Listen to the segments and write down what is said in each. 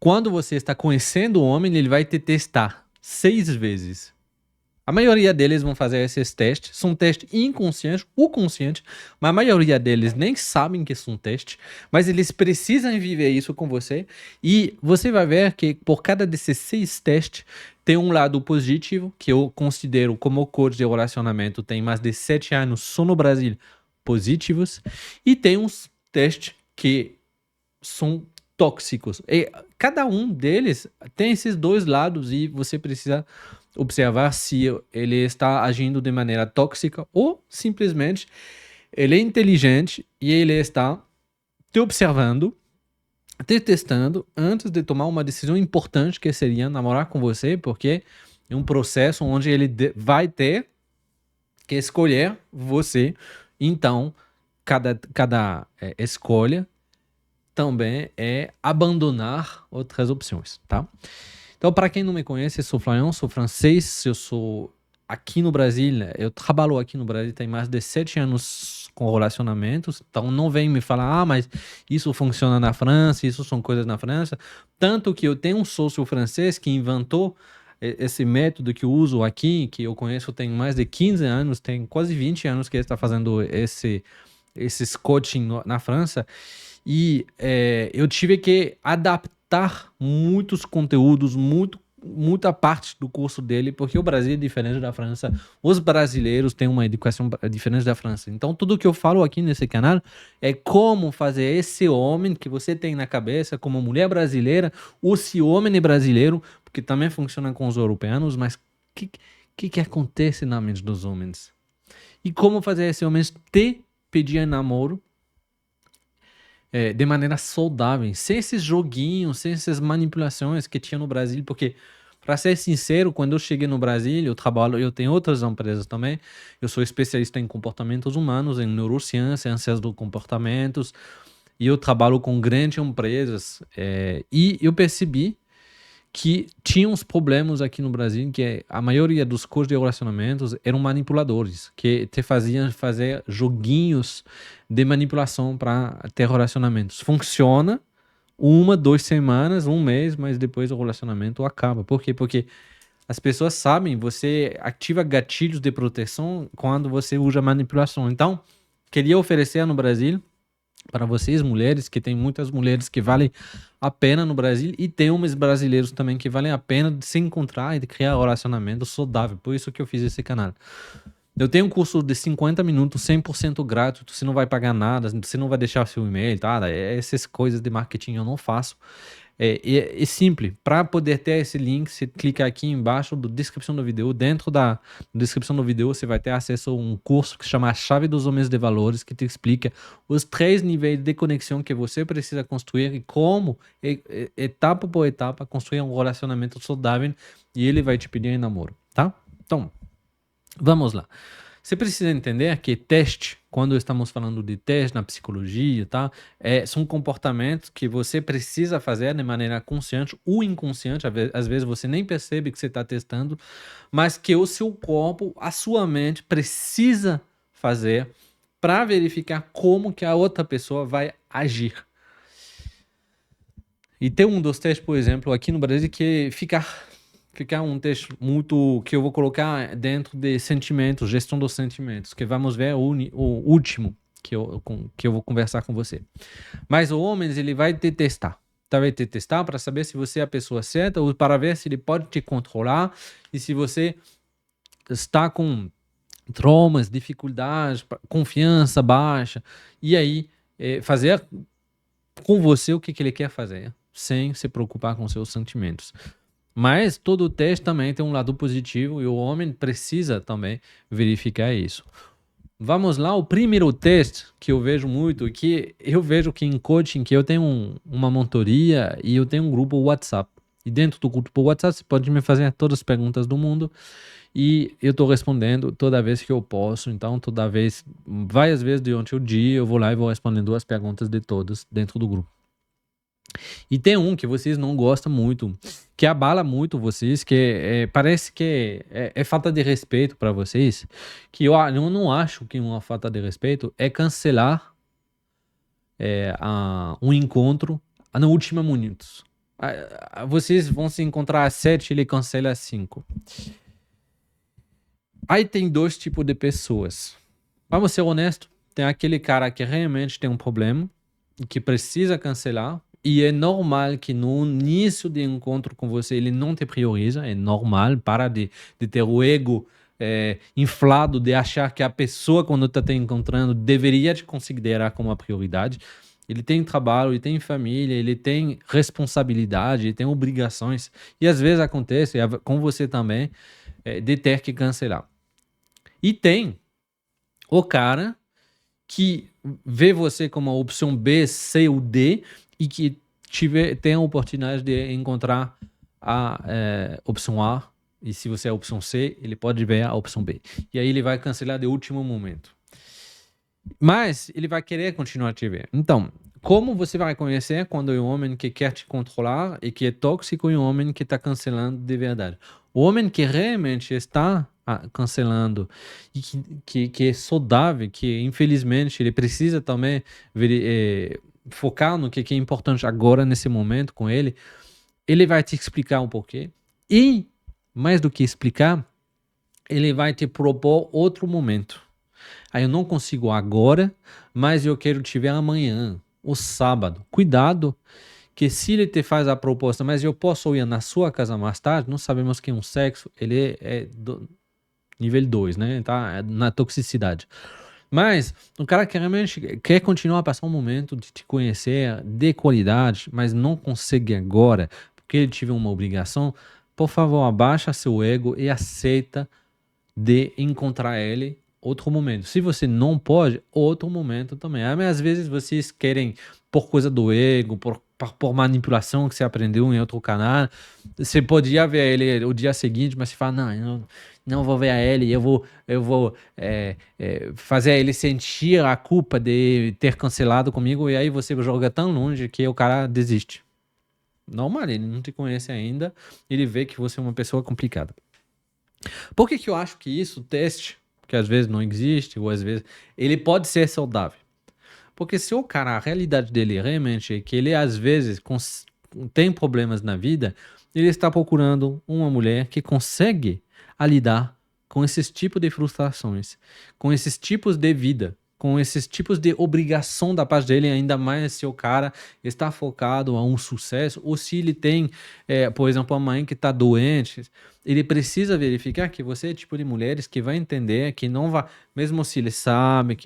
Quando você está conhecendo o homem, ele vai te testar 6 vezes. A maioria deles vão fazer esses testes. São testes inconscientes ou conscientes, mas a maioria deles nem sabem que são testes, mas eles precisam viver isso com você. E você vai ver que por cada desses 6 testes, tem um lado positivo, que eu considero como coach de relacionamento, tem mais de 7 anos só no Brasil, positivos. E tem uns testes que são tóxicos. E cada um deles tem esses dois lados e você precisa observar se ele está agindo de maneira tóxica ou simplesmente ele é inteligente e ele está te observando, te testando antes de tomar uma decisão importante que seria namorar com você, porque é um processo onde ele vai ter que escolher você. Então, cada escolha também é abandonar outras opções, tá? Então, para quem não me conhece, eu sou Florian, sou francês, eu sou aqui no Brasil, eu trabalho aqui no Brasil tem mais de 7 anos com relacionamentos, então não vem me falar, mas isso funciona na França, isso são coisas na França, tanto que eu tenho um sócio francês que inventou esse método que eu uso aqui, que eu conheço tem mais de 15 anos, tem quase 20 anos que ele está fazendo esses coaching na França, e eu tive que adaptar muitos conteúdos, muita parte do curso dele, porque o Brasil é diferente da França, os brasileiros têm uma educação diferente da França. Então, tudo que eu falo aqui nesse canal é como fazer esse homem que você tem na cabeça, como mulher brasileira, ou se homem é brasileiro, porque também funciona com os europeus, mas o que acontece na mente dos homens? E como fazer esse homem te pedir em namoro de maneira saudável, sem esses joguinhos, sem essas manipulações que tinha no Brasil, porque, para ser sincero, quando eu cheguei no Brasil, eu tenho outras empresas também, eu sou especialista em comportamentos humanos, em neurociência, ciências do comportamentos, e eu trabalho com grandes empresas, e eu percebi que tinha uns problemas aqui no Brasil, que a maioria dos coaches de relacionamentos eram manipuladores, que te faziam fazer joguinhos de manipulação para ter relacionamentos. Funciona 1, 2 semanas, 1 mês, mas depois o relacionamento acaba. Por quê? Porque as pessoas sabem, você ativa gatilhos de proteção quando você usa manipulação. Então, queria oferecer no Brasil para vocês, mulheres, que tem muitas mulheres que valem a pena no Brasil e tem homens brasileiros também que valem a pena de se encontrar e de criar um relacionamento saudável. Por isso que eu fiz esse canal. Eu tenho um curso de 50 minutos, 100% gratuito, você não vai pagar nada, você não vai deixar seu e-mail, tá? Essas coisas de marketing eu não faço. É simples. Para poder ter esse link, você clica aqui embaixo da descrição do vídeo. Dentro da descrição do vídeo, você vai ter acesso a um curso que se chama A Chave dos Homens de Valores, que te explica os 3 níveis de conexão que você precisa construir e como, etapa por etapa, construir um relacionamento saudável, e ele vai te pedir em namoro, tá? Então, vamos lá. Você precisa entender que teste, quando estamos falando de teste na psicologia, tá? São comportamentos que você precisa fazer de maneira consciente ou inconsciente, às vezes você nem percebe que você está testando, mas que o seu corpo, a sua mente precisa fazer para verificar como que a outra pessoa vai agir. E tem um dos testes, por exemplo, aqui no Brasil, que ficar um texto muito que eu vou colocar dentro de sentimentos, gestão dos sentimentos, que vamos ver o último que eu vou conversar com você. Mas o homem, ele vai te testar. Vai te testar para saber se você é a pessoa certa ou para ver se ele pode te controlar e se você está com traumas, dificuldades, confiança baixa. E aí, fazer com você o que ele quer fazer, sem se preocupar com seus sentimentos. Mas todo teste também tem um lado positivo e o homem precisa também verificar isso. Vamos lá, o primeiro teste que eu vejo muito, que eu vejo que em coaching, que eu tenho uma mentoria e eu tenho um grupo WhatsApp. E dentro do grupo WhatsApp você pode me fazer todas as perguntas do mundo e eu estou respondendo toda vez que eu posso. Então, várias vezes durante o dia, eu vou lá e vou respondendo as perguntas de todos dentro do grupo. E tem um que vocês não gostam muito, que abala muito vocês, que parece que é falta de respeito para vocês, que eu não acho que uma falta de respeito é cancelar um encontro no último minuto. Vocês vão se encontrar às 7, ele cancela às 5. Aí tem dois tipos de pessoas. Vamos ser honestos. Tem aquele cara que realmente tem um problema e que precisa cancelar. E é normal que no início de encontro com você ele não te prioriza. É normal. Para de ter o ego inflado, de achar que a pessoa, quando está te encontrando, deveria te considerar como uma prioridade. Ele tem trabalho, ele tem família, ele tem responsabilidade, ele tem obrigações. E às vezes acontece, com você também, de ter que cancelar. E tem o cara que vê você como a opção B, C ou D e que tem a oportunidade de encontrar a opção A. E se você é a opção C, ele pode ver a opção B. E aí ele vai cancelar de último momento. Mas ele vai querer continuar a te ver. Então, como você vai conhecer quando é um homem que quer te controlar e que é tóxico e um homem que está cancelando de verdade? O homem que realmente está cancelando e que é saudável, que infelizmente ele precisa também focar no que é importante agora, nesse momento com ele vai te explicar um porquê. E, mais do que explicar, ele vai te propor outro momento. Aí eu não consigo agora, mas eu quero te ver amanhã, o sábado. Cuidado, que se ele te faz a proposta, mas eu posso ir na sua casa mais tarde, não sabemos que é um sexo, ele é do nível 2, né? Tá na toxicidade. Mas o cara que realmente quer continuar a passar um momento de te conhecer de qualidade, mas não consegue agora, porque ele tiver uma obrigação, por favor, abaixa seu ego e aceita de encontrar ele outro momento. Se você não pode, outro momento também. Mas às vezes vocês querem, por coisa do ego, por manipulação que você aprendeu em outro canal, você podia ver ele o dia seguinte, mas você fala, não, eu não vou ver a ele, eu vou fazer ele sentir a culpa de ter cancelado comigo, e aí você joga tão longe que o cara desiste. Normal, ele não te conhece ainda, ele vê que você é uma pessoa complicada. Por que eu acho que isso, o teste, que às vezes não existe, ou às vezes, ele pode ser saudável? Porque se o cara, a realidade dele realmente é que ele às vezes tem problemas na vida, ele está procurando uma mulher que consegue lidar com esses tipos de frustrações, com esses tipos de vida, com esses tipos de obrigação da parte dele, ainda mais se o cara está focado a um sucesso, ou se ele tem, por exemplo, a mãe que está doente, ele precisa verificar que você é tipo de mulheres que vai entender, que não vai, mesmo se ele sabe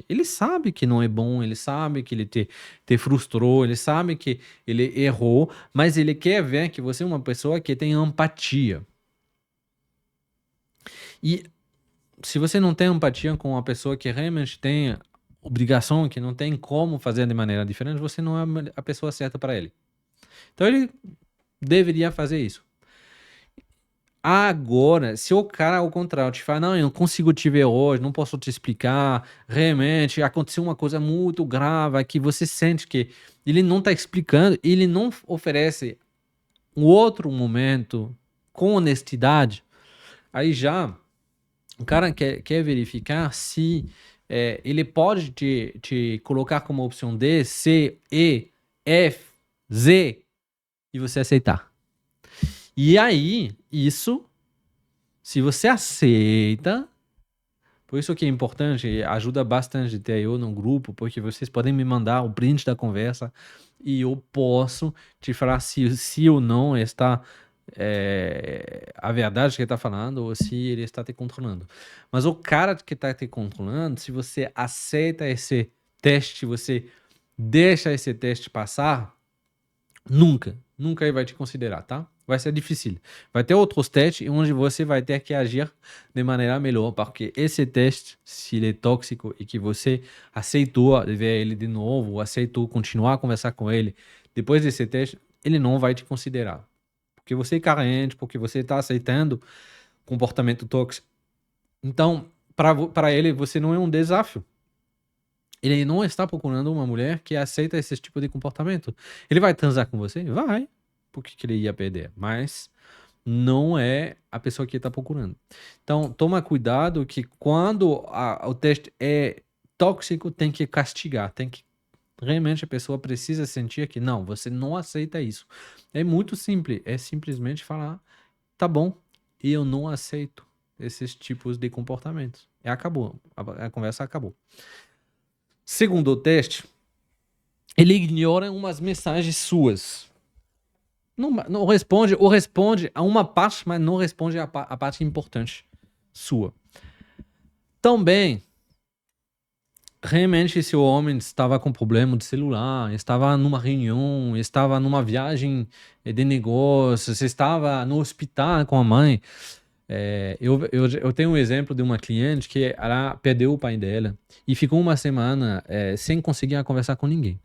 que não é bom, ele sabe que ele te frustrou, ele sabe que ele errou, mas ele quer ver que você é uma pessoa que tem empatia. E se você não tem empatia com uma pessoa que realmente tem obrigação, que não tem como fazer de maneira diferente, você não é a pessoa certa para ele. Então ele deveria fazer isso. Agora, se o cara, ao contrário, te fala, não, eu não consigo te ver hoje, não posso te explicar, realmente aconteceu uma coisa muito grave, que você sente que ele não está explicando, ele não oferece um outro momento com honestidade, aí já o cara quer verificar se ele pode te colocar como opção D, C, E, F, Z e você aceitar. E aí, isso, se você aceita, por isso que é importante, ajuda bastante ter eu no grupo, porque vocês podem me mandar o print da conversa e eu posso te falar se ou não está a verdade que ele está falando ou se ele está te controlando. Mas o cara que está te controlando, se você aceita esse teste, você deixa esse teste passar, nunca ele vai te considerar, tá? Vai ser difícil. Vai ter outros testes onde você vai ter que agir de maneira melhor, porque esse teste, se ele é tóxico e que você aceitou ver ele de novo, ou aceitou continuar a conversar com ele, depois desse teste, ele não vai te considerar. Porque você é carente, porque você está aceitando comportamento tóxico. Então, para ele, você não é um desafio. Ele não está procurando uma mulher que aceita esse tipo de comportamento. Ele vai transar com você? Vai. Por que ele ia perder? Mas não é a pessoa que está procurando. Então, toma cuidado que quando o teste é tóxico, tem que castigar, tem que Realmente a pessoa precisa sentir que não, você não aceita isso. É muito simples, é simplesmente falar, tá bom, eu não aceito esses tipos de comportamentos. E acabou, a conversa acabou. Segundo o teste, ele ignora umas mensagens suas. Não responde, ou responde a uma parte, mas não responde a parte importante sua. Também, realmente, se o homem estava com problema de celular, estava numa reunião, estava numa viagem de negócios, estava no hospital com a mãe. Eu tenho um exemplo de uma cliente que ela perdeu o pai dela e ficou uma semana sem conseguir conversar com ninguém.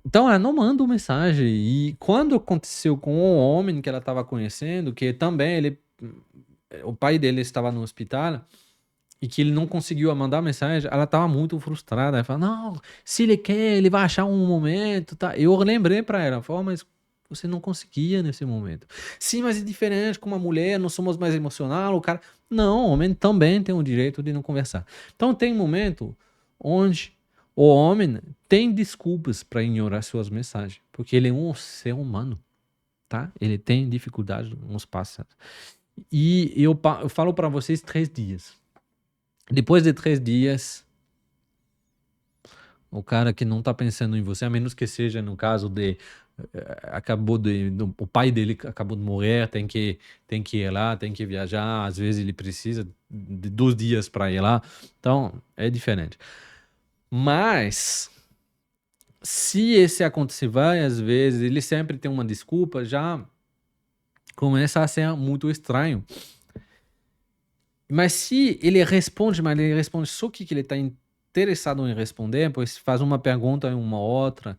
Então ela não manda uma mensagem. E quando aconteceu com o homem que ela estava conhecendo, que também o pai dele estava no hospital e que ele não conseguiu mandar mensagem, ela estava muito frustrada. Ela falou: não, se ele quer, ele vai achar um momento. Tá? Eu lembrei para ela, falei: mas você não conseguia nesse momento. Sim, mas é diferente com uma mulher, nós somos mais emocional, o cara. Não, o homem também tem o direito de não conversar. Então tem momento onde o homem tem desculpas para ignorar suas mensagens, porque ele é um ser humano, tá? Ele tem dificuldade nos passados. E eu falo para vocês 3 dias. Depois de 3 dias, o cara que não tá pensando em você, a menos que seja no caso de o pai dele acabou de morrer, tem que ir lá, tem que viajar, às vezes ele precisa de 2 dias para ir lá. Então, é diferente. Mas se esse acontecer várias vezes, ele sempre tem uma desculpa, já começa a ser muito estranho. Mas se ele responde, mas ele responde só o que ele está interessado em responder, pois faz uma pergunta e uma outra,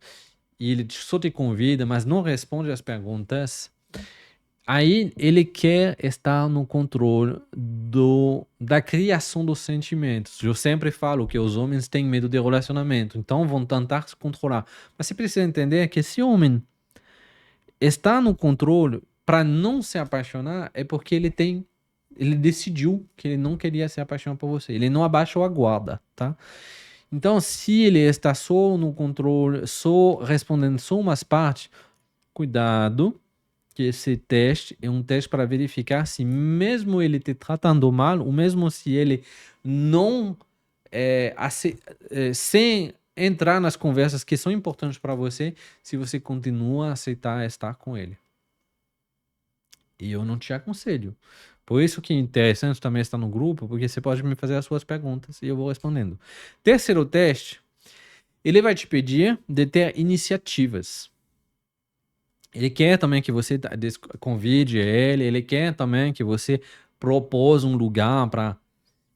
e ele só te convida, mas não responde as perguntas, aí ele quer estar no controle da criação dos sentimentos. Eu sempre falo que os homens têm medo de relacionamento, então vão tentar se controlar. Mas você precisa entender que esse homem está no controle para não se apaixonar é porque ele decidiu que ele não queria se apaixonar por você. Ele não abaixou a guarda, tá? Então, se ele está só no controle, só respondendo só umas partes, cuidado, que esse teste é um teste para verificar se mesmo ele te tratando mal, ou mesmo se ele não sem entrar nas conversas que são importantes para você, se você continua a aceitar estar com ele. E eu não te aconselho. Por isso que é interessante também estar no grupo, porque você pode me fazer as suas perguntas e eu vou respondendo. Terceiro teste, ele vai te pedir de ter iniciativas. Ele quer também que você convide ele quer também que você propôs um lugar para...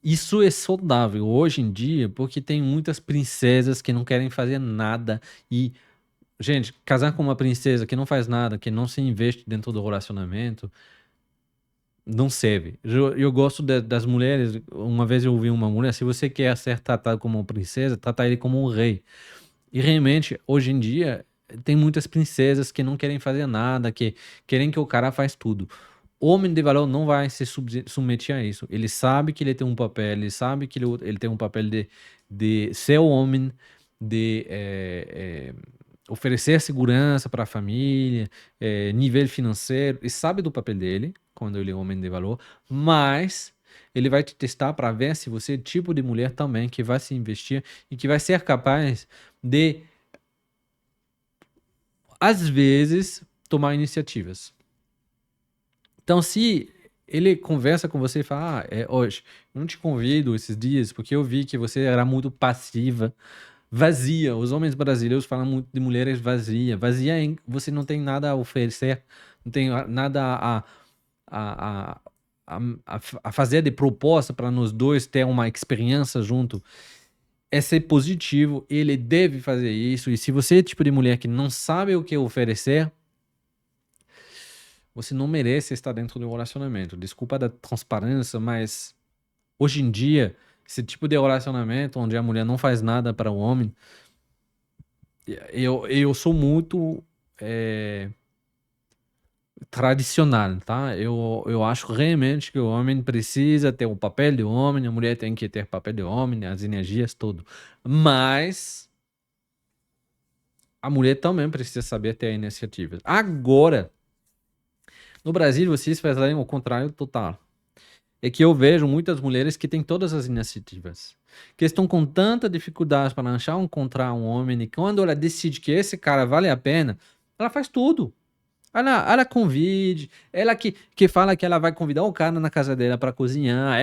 Isso é saudável hoje em dia, porque tem muitas princesas que não querem fazer nada e, gente, casar com uma princesa que não faz nada, que não se investe dentro do relacionamento, não serve. Eu gosto das mulheres. Uma vez eu ouvi uma mulher: se você quer ser tratado como uma princesa, trata ele como um rei. E realmente, hoje em dia, tem muitas princesas que não querem fazer nada, que querem que o cara faz tudo. O homem de valor não vai se submeter a isso. Ele sabe que ele tem um papel, ele sabe que ele tem um papel de ser o homem, de oferecer segurança para a família, nível financeiro, e sabe do papel dele, quando ele é homem de valor, mas ele vai te testar para ver se você é o tipo de mulher também que vai se investir e que vai ser capaz de, às vezes, tomar iniciativas. Então, se ele conversa com você e fala: hoje, eu não te convido esses dias porque eu vi que você era muito passiva, vazia. Os homens brasileiros falam muito de mulheres vazia. Vazia você não tem nada a oferecer, não tem nada a, a, a fazer de proposta para nós dois ter uma experiência junto. É ser positivo, ele deve fazer isso. E se você é o tipo de mulher que não sabe o que oferecer, você não merece estar dentro de um relacionamento. Desculpa da transparência, mas hoje em dia, esse tipo de relacionamento onde a mulher não faz nada para o homem, eu sou muito tradicional, tá? Eu acho realmente que o homem precisa ter o papel de homem, a mulher tem que ter papel de homem, as energias, tudo. Mas a mulher também precisa saber ter iniciativas. Agora, no Brasil, vocês fazem o contrário total. É que eu vejo muitas mulheres que têm todas as iniciativas, que estão com tanta dificuldade para encontrar um homem, e quando ela decide que esse cara vale a pena, ela faz tudo. Ela convide, ela que fala que ela vai convidar o cara na casa dela para cozinhar,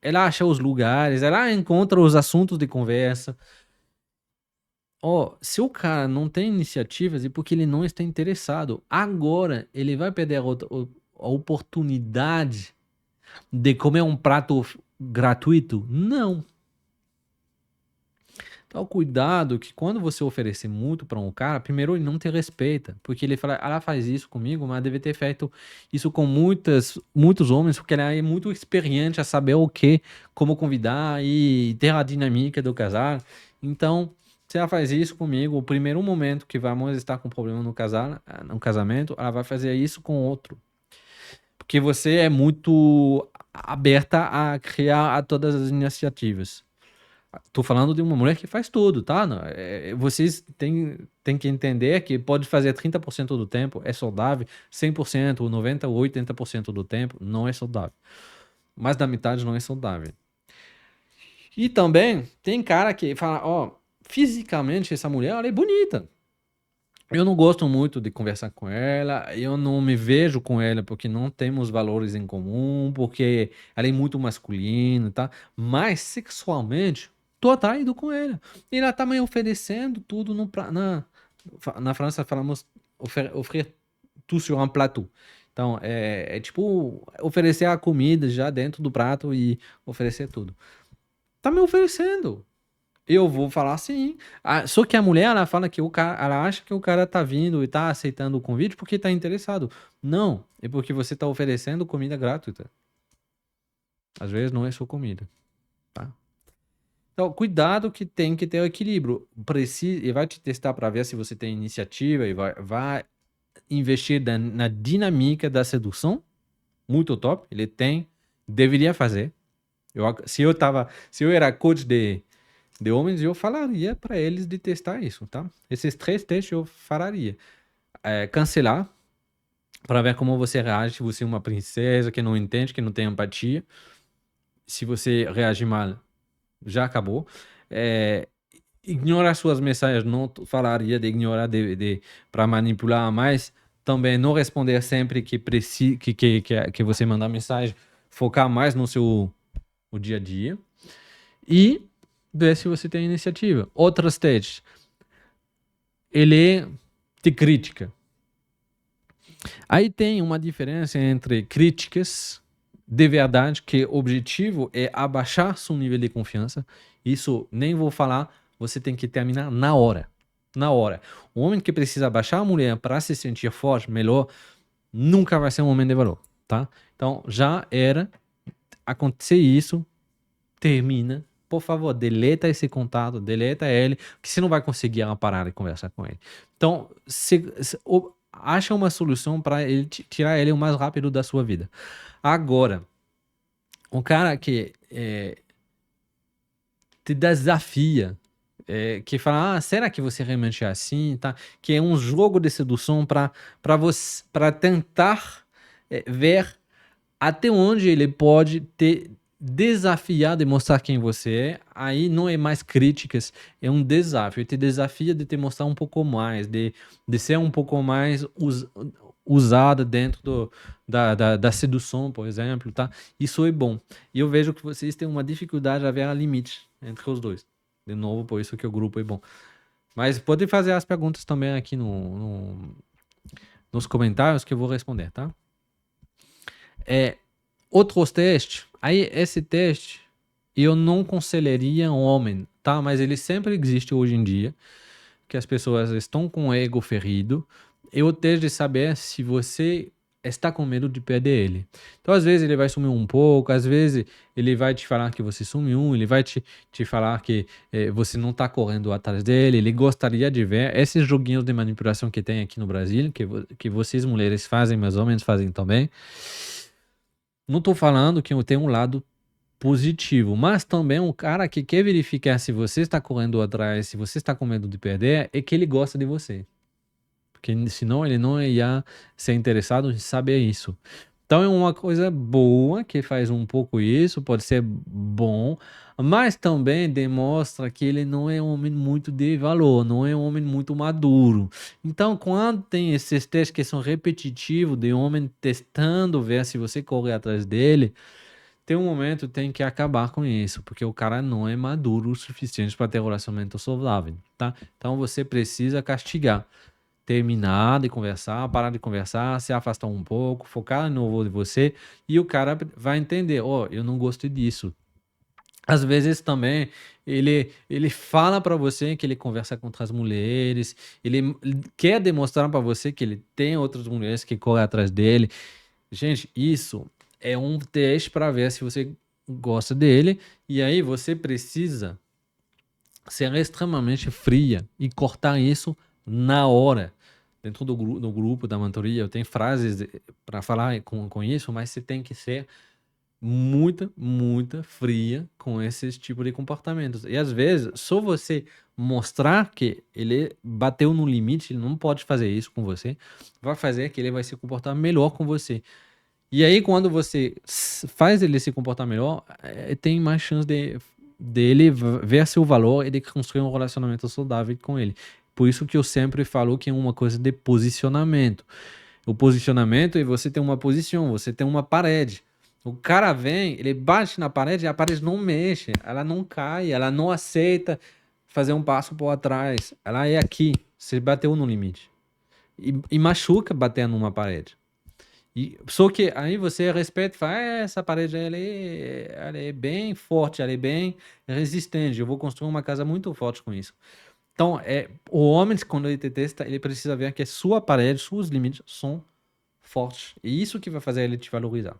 ela acha os lugares, ela encontra os assuntos de conversa. Ó, se o cara não tem iniciativas é porque ele não está interessado. Agora ele vai perder a oportunidade de comer um prato gratuito? Não. Então, cuidado que quando você oferecer muito para um cara, primeiro ele não te respeita, porque ele fala, ela faz isso comigo, mas deve ter feito isso com muitos homens, porque ela é muito experiente a saber o que, como convidar e ter a dinâmica do casal. Então, se ela faz isso comigo, o primeiro momento que vamos estar com problema no casal, no casamento, ela vai fazer isso com outro. Porque você é muito aberta a criar todas as iniciativas. Tô falando de uma mulher que faz tudo, tá? Vocês têm que entender que pode fazer 30% do tempo, é saudável, 100%, 90% ou 80% do tempo não é saudável. Mais da metade não é saudável. E também tem cara que fala, ó, fisicamente essa mulher, ela é bonita. Eu não gosto muito de conversar com ela, eu não me vejo com ela porque não temos valores em comum, porque ela é muito masculina, tá? Mas sexualmente, tô atraído com ela. E ela tá me oferecendo tudo na França falamos offrir tout sur un plateau. Então, é tipo oferecer a comida já dentro do prato e oferecer tudo. Tá me oferecendo. Eu vou falar sim. Só que a mulher, ela fala que o cara, ela acha que o cara tá vindo e tá aceitando o convite porque tá interessado. Não, é porque você tá oferecendo comida gratuita. Às vezes não é só comida, tá? Então, cuidado que tem que ter o equilíbrio. E vai te testar para ver se você tem iniciativa e vai investir na dinâmica da sedução. Muito top. Ele deveria fazer. Se eu era coach de homens, eu falaria para eles de testar isso, tá? Esses 3 testes eu falaria. Cancelar, para ver como você reage, se você é uma princesa que não entende, que não tem empatia. Se você reagir mal, já acabou. Ignorar suas mensagens, não falaria de ignorar para manipular, mas também não responder sempre que você mandar mensagem, focar mais no seu o dia a dia. E ver se você tem iniciativa. Outros testes. Ele te critica. Aí tem uma diferença entre críticas de verdade, que o objetivo é abaixar seu nível de confiança. Isso nem vou falar, você tem que terminar na hora. Na hora. O homem que precisa abaixar a mulher para se sentir forte, melhor, nunca vai ser um homem de valor, tá? Então, já era acontecer isso, termina. Por favor, deleta esse contato, deleta ele, que você não vai conseguir parar de conversar com ele. Então, acha uma solução para ele tirar ele o mais rápido da sua vida. Agora, um cara que te desafia, que fala, será que você realmente é assim, tá? Que é um jogo de sedução para tentar ver até onde ele pode te desafiar de mostrar quem você é. Aí não é mais críticas, é um desafio. Ele te desafia de te mostrar um pouco mais, de ser um pouco mais usada dentro da sedução, por exemplo, tá? Isso é bom. E eu vejo que vocês têm uma dificuldade a ver a limite entre os dois. De novo, por isso que o grupo é bom. Mas pode fazer as perguntas também aqui nos comentários que eu vou responder, tá? Outros testes, aí esse teste eu não aconselharia um homem, tá? Mas ele sempre existe hoje em dia, que as pessoas estão com o ego ferido. É o teste de saber se você está com medo de perder ele. Então, às vezes, ele vai sumir um pouco, às vezes, ele vai te falar que você sumiu, ele vai te falar que você não está correndo atrás dele, ele gostaria de ver esses joguinhos de manipulação que tem aqui no Brasil, que vocês mulheres fazem, mas homens fazem também. Não estou falando que tem um lado positivo, mas também um cara que quer verificar se você está correndo atrás, se você está com medo de perder, é que ele gosta de você. Porque senão ele não ia ser interessado em saber isso. Então é uma coisa boa que faz um pouco isso, pode ser bom, mas também demonstra que ele não é um homem muito de valor, não é um homem muito maduro. Então, quando tem esses testes que são repetitivos, de homem testando ver se você corre atrás dele, tem um momento que tem que acabar com isso, porque o cara não é maduro o suficiente para ter um relacionamento saudável, tá? Então você precisa castigar, terminar de conversar, parar de conversar, se afastar um pouco, focar no novo de você e o cara vai entender, ó, eu não gosto disso. Às vezes também ele fala para você que ele conversa com outras mulheres, ele quer demonstrar para você que ele tem outras mulheres que correm atrás dele. Gente, isso é um teste para ver se você gosta dele e aí você precisa ser extremamente fria e cortar isso na hora. Dentro do grupo da mentoria, eu tenho frases para falar com isso, mas você tem que ser muita fria com esses tipos de comportamentos. E às vezes, só você mostrar que ele bateu no limite, ele não pode fazer isso com você, vai fazer que ele vai se comportar melhor com você. E aí, quando você faz ele se comportar melhor, tem mais chance dele ver seu valor e de construir um relacionamento saudável com ele. Por isso que eu sempre falo que é uma coisa de posicionamento. O posicionamento é você ter uma posição, você tem uma parede. O cara vem, ele bate na parede e a parede não mexe, ela não cai, ela não aceita fazer um passo por trás. Ela é aqui, você bateu no limite. E machuca bater numa parede. Só que aí você respeita e fala, essa parede ela é bem forte, ela é bem resistente, eu vou construir uma casa muito forte com isso. Então, o homem, quando ele te testa, ele precisa ver que a sua parede, seus limites são fortes. E isso que vai fazer ele te valorizar.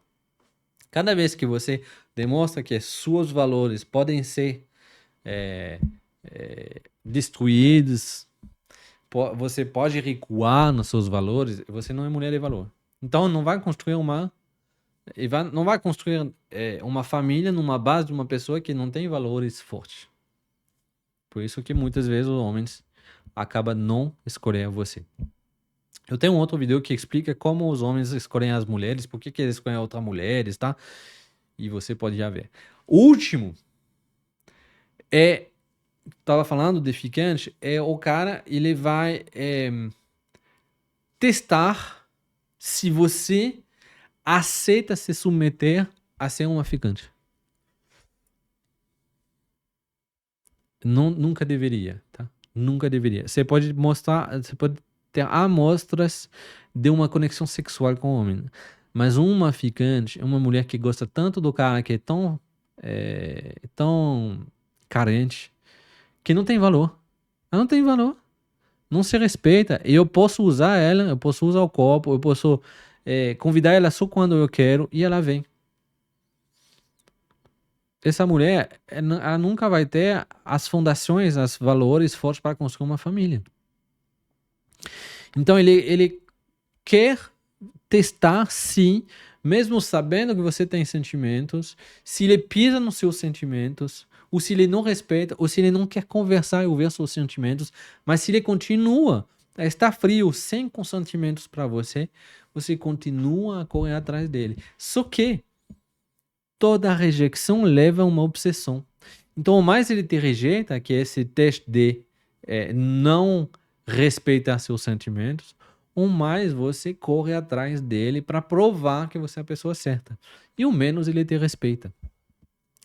Cada vez que você demonstra que seus valores podem ser destruídos, você pode recuar nos seus valores, você não é mulher de valor. Então não vai construir não vai construir uma família numa base de uma pessoa que não tem valores fortes. Por isso que muitas vezes os homens acabam não escolhendo você. Eu tenho um outro vídeo que explica como os homens escolhem as mulheres, por que eles escolhem outras mulheres, tá? E você pode já ver. O último tava falando de ficante, o cara, ele vai testar se você aceita se submeter a ser uma ficante. Nunca deveria, tá? Nunca deveria. Você pode ter amostras de uma conexão sexual com o homem, mas uma ficante é uma mulher que gosta tanto do cara que é tão carente que não tem valor. Ela não tem valor. Não se respeita. E eu posso usar ela, eu posso usar o copo, eu posso convidar ela só quando eu quero e ela vem. Essa mulher, ela nunca vai ter as fundações, os valores fortes para construir uma família. Então ele quer testar sim, mesmo sabendo que você tem sentimentos, se ele pisa nos seus sentimentos, ou se ele não respeita, ou se ele não quer conversar e ouvir seus sentimentos, mas se ele continua a estar frio, sem consentimentos para você, você continua a correr atrás dele. Só que toda rejeição leva a uma obsessão. Então, o mais ele te rejeita, que é esse teste de não respeitar seus sentimentos, o mais você corre atrás dele para provar que você é a pessoa certa. E o menos ele te respeita.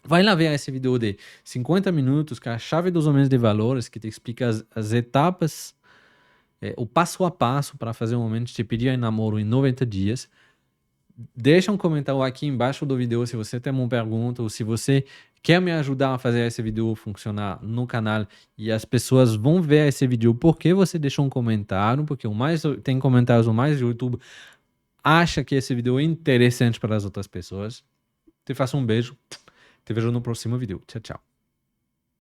Vai lá ver esse vídeo de 50 minutos, que é a chave dos homens de valores, que te explica as etapas, o passo a passo para fazer um homem te pedir em namoro em 90 dias. Deixa um comentário aqui embaixo do vídeo se você tem uma pergunta ou se você quer me ajudar a fazer esse vídeo funcionar no canal e as pessoas vão ver esse vídeo porque você deixou um comentário, porque tem comentários, o mais o YouTube acha que esse vídeo é interessante para as outras pessoas. Te faço um beijo, te vejo no próximo vídeo. Tchau, tchau.